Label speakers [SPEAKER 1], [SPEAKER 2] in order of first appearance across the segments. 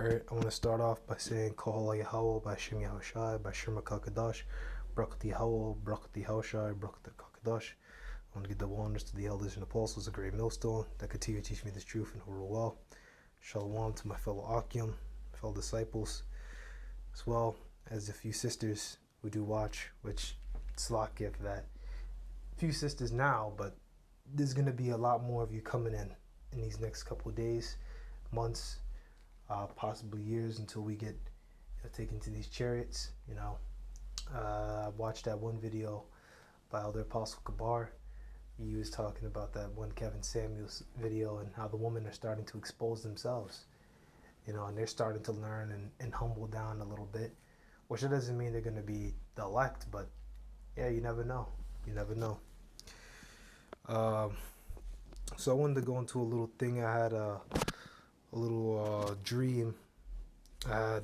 [SPEAKER 1] Alright, I want to start off by saying Kohala Yahweh by Shem Yahushai by Shema Kakadash, Brakat Yahweh, Brakat Yahushai, Brakat Kakadash. I want to give double honors to the elders and apostles, a great millstone that continue to teach me this truth and who well. Shalom to my fellow Akim, fellow disciples, as well as a few sisters who do watch, which Slakia for that. Few sisters now, but there's going to be a lot more of you coming in these next couple of days, months, possibly years until we get taken to these chariots. I watched that one video by Elder Apostle Kabar. He was talking about that one Kevin Samuels video and how the women are starting to expose themselves, and they're starting to learn and humble down a little bit, which it doesn't mean they're going to be the elect, but yeah, you never know. You never know. So I wanted to go into a little thing. I had a little dream I had.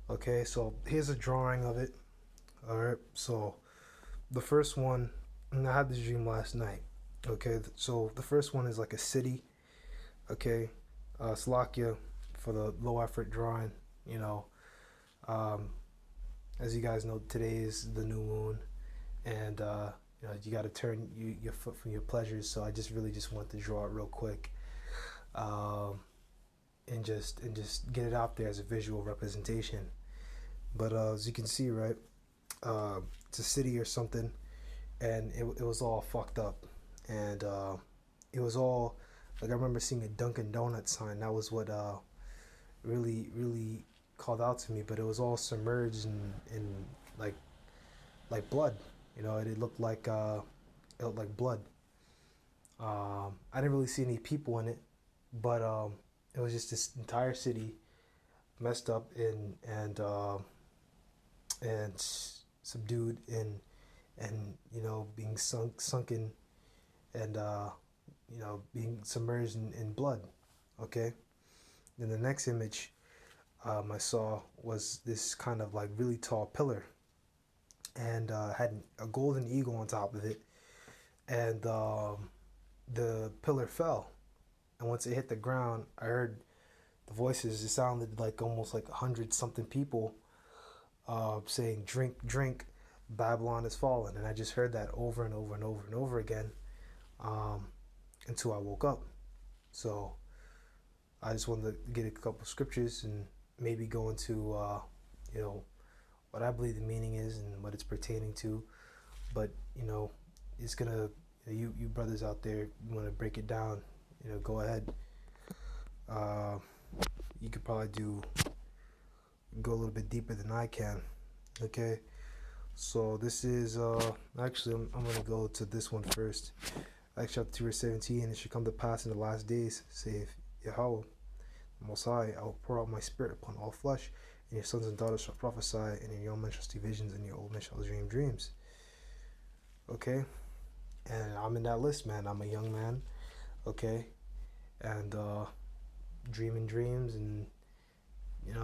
[SPEAKER 1] Okay, so here's a drawing of it. Alright, so the first one, and I had this dream last night. Okay, so the first one is like a city. Okay, Slovakia for the low effort drawing. As you guys know, today is the new moon, and you got to turn your foot from your pleasures. So I just want to draw it real quick, and just get it out there as a visual representation. But as you can see, right, it's a city or something, and it was all fucked up, and it was all like, I remember seeing a Dunkin' Donuts sign. That was what really called out to me. But it was all submerged in like blood. It looked like blood. I didn't really see any people in it, but it was just this entire city messed up and subdued and being sunken and being submerged in blood. Okay. Then the next image I saw was this kind of like really tall pillar, and had a golden eagle on top of it, and the pillar fell, and once it hit the ground, I heard the voices. It sounded like almost like 100 something people saying, "Drink, drink, Babylon is fallen." And I just heard that over and over and over and over again until I woke up. So I just wanted to get a couple scriptures and maybe go into what I believe the meaning is and what it's pertaining to. But it's gonna, you brothers out there, you want to break it down, go ahead. You could probably go a little bit deeper than I can. Okay, so this is actually I'm gonna go to this one first. Acts chapter 2 verse 17. It should come to pass in the last days, saith Yahweh Most High, I will pour out my spirit upon all flesh, and your sons and daughters shall prophesy, and your young men shall see visions, and your old men shall dream dreams. Okay, and I'm in that list, man. I'm a young man. Okay, and dreaming dreams and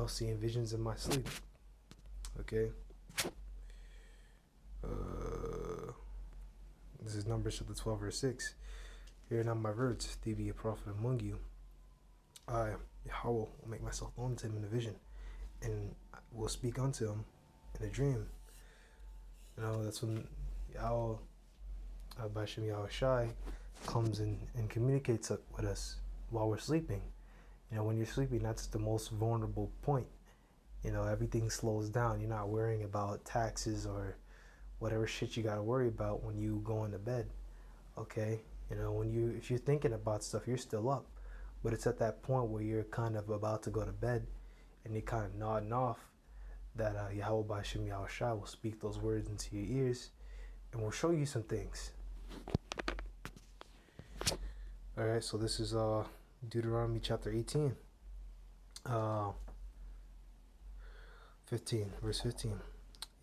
[SPEAKER 1] seeing visions in my sleep. Okay. This is Numbers chapter 12 verse 6. Hear not my words, thee be a prophet among you. I, Yahweh, will make myself known to him in a vision, and will speak unto him in a dream. That's when Yahweh, by Shem Yahushai, comes and communicates with us while we're sleeping. When you're sleeping, that's the most vulnerable point. Everything slows down. You're not worrying about taxes or whatever shit you gotta worry about when you go into bed. Okay? If you're thinking about stuff, you're still up. But it's at that point where you're kind of about to go to bed and you're kind of nodding off that Yahweh by Shem Yahushai will speak those words into your ears and will show you some things. Alright, so this is Deuteronomy chapter 18. 15, verse 15.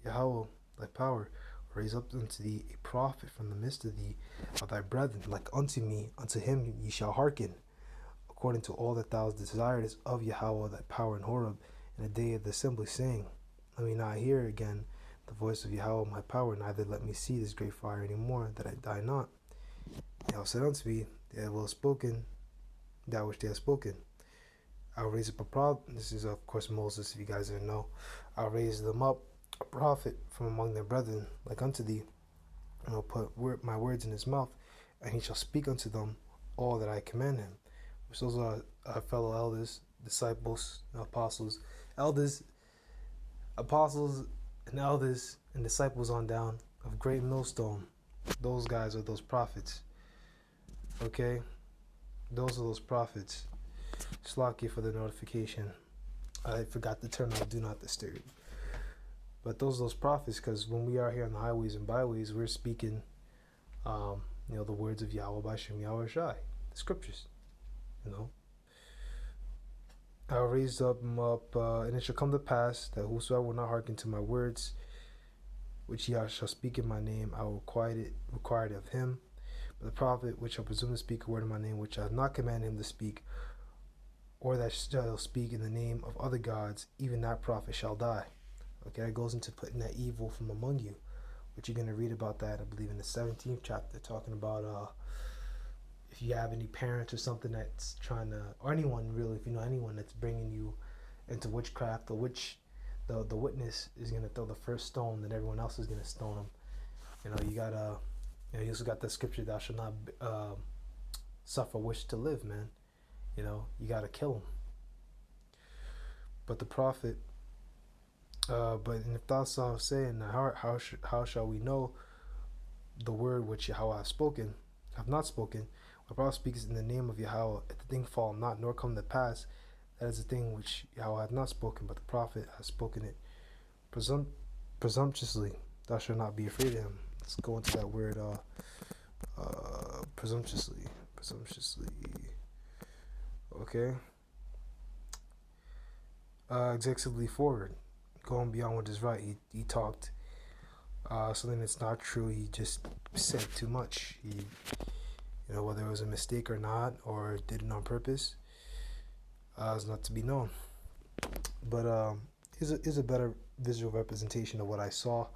[SPEAKER 1] Yahweh, thy power, raise up unto thee a prophet from the midst of thee, of thy brethren, like unto me. Unto him ye shall hearken, according to all that thou desiredest of Yahweh, thy power in Horeb, in the day of the assembly, saying, let me not hear again the voice of Yahweh my power, neither let me see this great fire any more, that I die not. Yahweh said unto me, they have well spoken that which they have spoken. I'll raise up a prophet. This is, of course, Moses, if you guys didn't know. I'll raise them up a prophet from among their brethren, like unto thee, and I'll put my words in his mouth, and he shall speak unto them all that I command him. Which those are our fellow elders, disciples, apostles, elders, apostles, and elders, and disciples on down of Great Millstone. Those guys are those prophets. Okay? Those are those prophets. Slack for the notification. I forgot to turn on Do Not Disturb. But those are those prophets, because when we are here on the highways and byways, we're speaking, the words of Yahweh Bashem Yahweh Shai, the scriptures. I will raise them up, and it shall come to pass that whosoever will not hearken to my words, which he shall speak in my name, I will require it of him. But the prophet which shall presume to speak a word in my name, which I have not commanded him to speak, or that shall speak in the name of other gods, even that prophet shall die. Okay, it goes into putting that evil from among you, which you're going to read about that, I believe, in the 17th chapter, talking about if you have any parents or something that's trying to, or anyone really, if you know anyone that's bringing you into witchcraft, or the witness is going to throw the first stone, then everyone else is going to stone them. You gotta, you also got the scripture, thou shalt not suffer wish to live, man. You gotta kill them. But the prophet, but if thou shalt say in the heart, how shall we know the word which Yahweh have not spoken? The prophet speaks in the name of Yahweh, if the thing fall not, nor come to pass, that is the thing which Yahweh hath not spoken, but the prophet has spoken it presumptuously. Thou shalt not be afraid of him. Let's go into that word, presumptuously. Okay. Excessively forward, going beyond what is right. He talked something that's not true. He just said too much. Whether it was a mistake or not, or did it on purpose, is not to be known. But is a better visual representation of what I saw.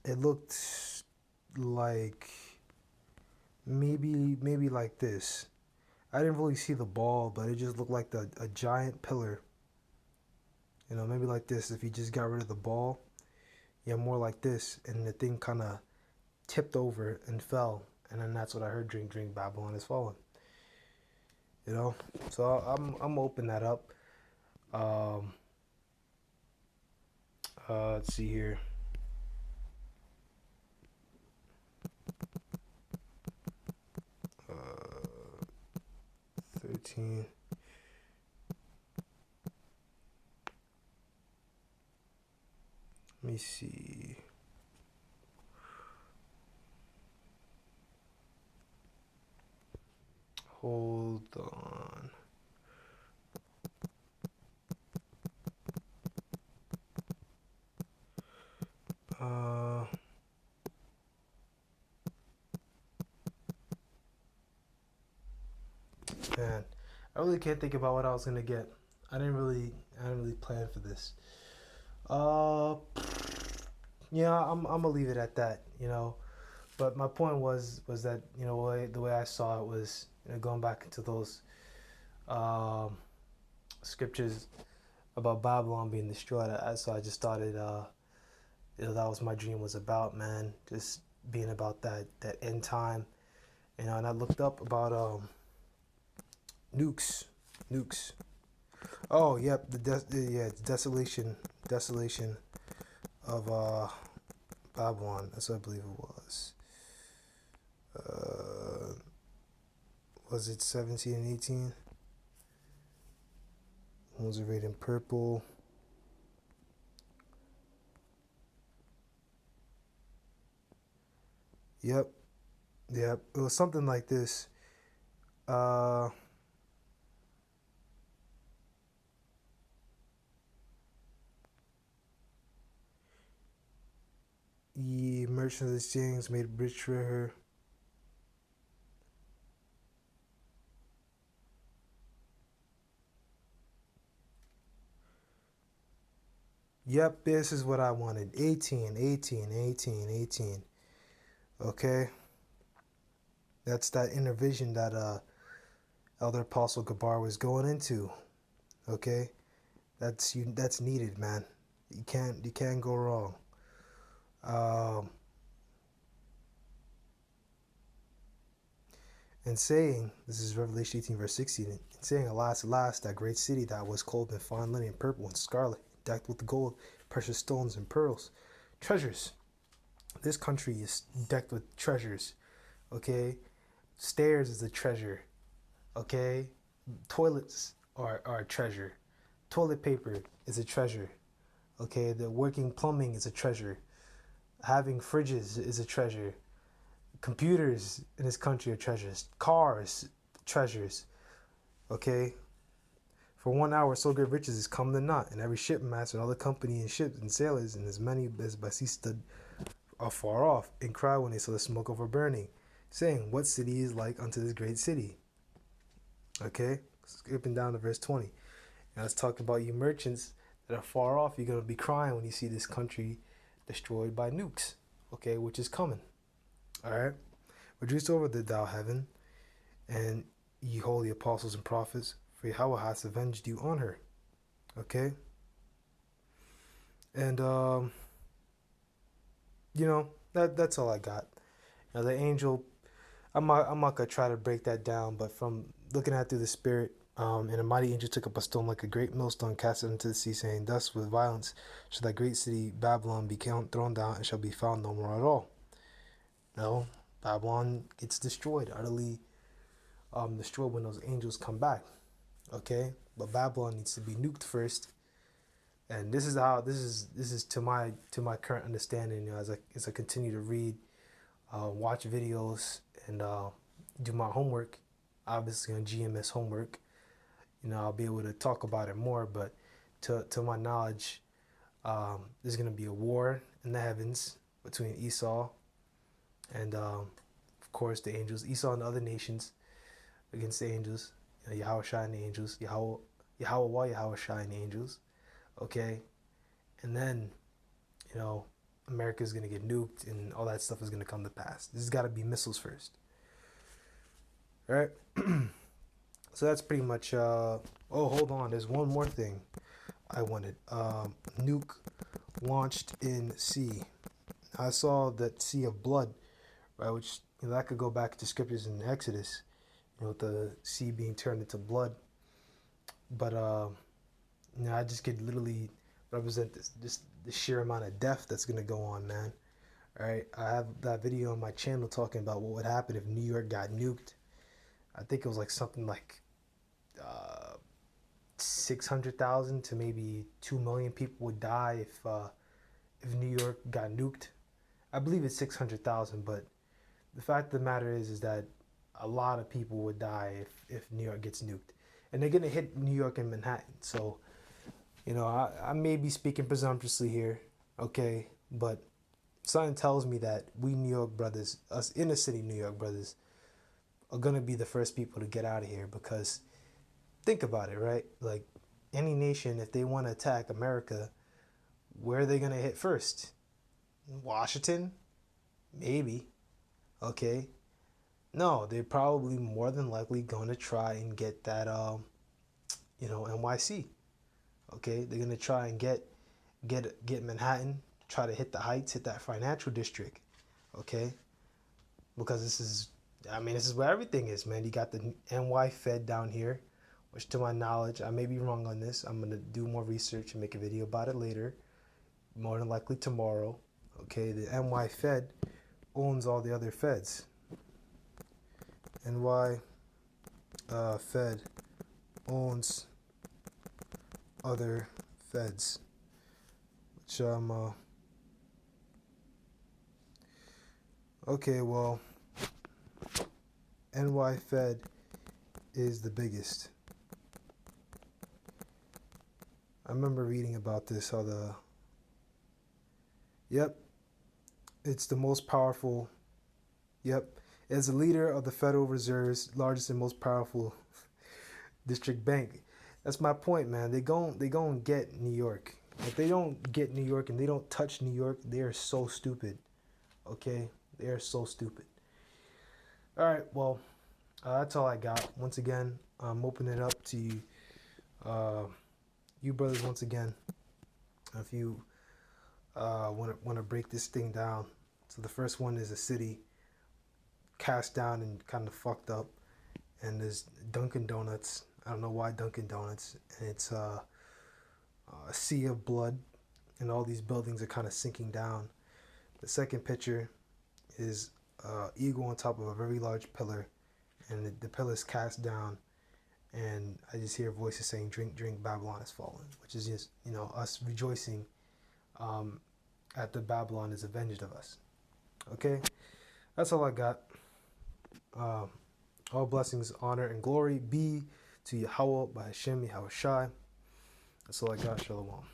[SPEAKER 1] It looked like maybe like this. I didn't really see the ball, but it just looked like a giant pillar. Maybe like this. If you just got rid of the ball, more like this, and the thing kind of tipped over and fell, and then that's what I heard. Drink, Babylon is fallen. So I'm open that up. Let's see here. Uh, 13. Let me see. Hold on. Man, I really can't think about what I was gonna get. I didn't really plan for this. Yeah, I'm gonna leave it at that. But my point was that the way I saw it was going back into those scriptures about Babylon being destroyed. So I just thought that was my dream was about, man, just being about that end time, and I looked up about nukes. Oh, yep, the desolation of Babylon. That's what I believe it was. Was it 17 and 18? Ones are rated in purple. Yep. It was something like this. Ye merchants of exchange made rich for her. Yep, this is what I wanted. 18. Okay? That's that inner vision that Elder Apostle Gabar was going into. Okay, that's needed, man. You can't go wrong. Um, and saying, this is Revelation 18 verse 16, and saying, alas, alas, that great city that was clothed in fine linen, purple and scarlet, decked with gold, precious stones and pearls, treasures. This country is decked with treasures. Okay, stairs is a treasure. Okay, toilets are a treasure. Toilet paper is a treasure. Okay, the working plumbing is a treasure. Having fridges is a treasure. Computers in this country are treasures. Cars, treasures. Okay, for 1 hour, so great riches is come to naught, and every shipmaster and all the company and ships and sailors and as many as by sea stood afar off and cried when they saw the smoke of her burning, saying, what city is like unto this great city? Okay, skipping down to verse 20. Now it's talking about you merchants that are far off. You're going to be crying when you see this country destroyed by nukes, okay, which is coming. All right. Rejoice over the thou heaven, and ye holy apostles and prophets, for Yahweh hath avenged you on her. Okay. And that's all I got. Now the angel, I'm not gonna try to break that down, but from looking at it through the spirit, and a mighty angel took up a stone like a great millstone, cast it into the sea, saying, thus with violence shall that great city Babylon be thrown down, and shall be found no more at all. No, Babylon gets destroyed, utterly destroyed when those angels come back. Okay, but Babylon needs to be nuked first, and this is to my current understanding. As I continue to read, watch videos, and do my homework, obviously on GMS homework, I'll be able to talk about it more. But to my knowledge, there's going to be a war in the heavens between Esau and of course the angels, Esau and the other nations against the angels, Yahweh Shai and the angels, Yahweh Shai and the angels. Okay, and then America's gonna get nuked and all that stuff is gonna come to pass. This has got to be missiles first. All right. So that's pretty much. Oh, hold on. There's one more thing I wanted. Nuke launched in sea. I saw that sea of blood, right? Which that could go back to scriptures in Exodus, with the sea being turned into blood. But I just could literally represent this the sheer amount of death that's gonna go on, man. All right, I have that video on my channel talking about what would happen if New York got nuked. I think it was like something like 600,000 to maybe 2 million people would die if New York got nuked. I believe it's 600,000, but the fact of the matter is that a lot of people would die if New York gets nuked, and they're gonna hit New York and Manhattan. So, I may be speaking presumptuously here, okay, but something tells me that we New York brothers, us inner city New York brothers, are gonna be the first people to get out of here. Because think about it, right? Like any nation, if they want to attack America, where are they gonna hit first? Washington? Maybe. Okay. No, they're probably more than likely gonna try and get that NYC. Okay, they're gonna try and get Manhattan, try to hit the Heights, hit that financial district. Okay, because this is where everything is, man. You got the NY Fed down here, which to my knowledge, I may be wrong on this. I'm gonna do more research and make a video about it later, more than likely tomorrow. Okay, the NY Fed owns all the other feds. NY Fed owns other feds, which okay, well, NY Fed is the biggest. I remember reading about this, how it's the most powerful. Yep, as the leader of the Federal Reserve's largest and most powerful district bank. That's my point, man. They gon' get New York. If they don't get New York and they don't touch New York, they are so stupid. Okay, they are so stupid. All right, well, That's all I got. Once again, I'm opening it up to you, you brothers. Once again, if you want to break this thing down. So the first one is a city cast down and kind of fucked up, and there's Dunkin' Donuts. I don't know why Dunkin' Donuts, and it's a sea of blood, and all these buildings are kind of sinking down. The second picture is eagle on top of a very large pillar, and the pillar is cast down, and I just hear voices saying, "Drink, drink, Babylon has fallen," which is just us rejoicing um, at the Babylon is avenged of us. Okay, that's all I got. Um, all blessings, honor, and glory be to Yahweh by Hashem Yahweh Shai. That's all I got. Shalom.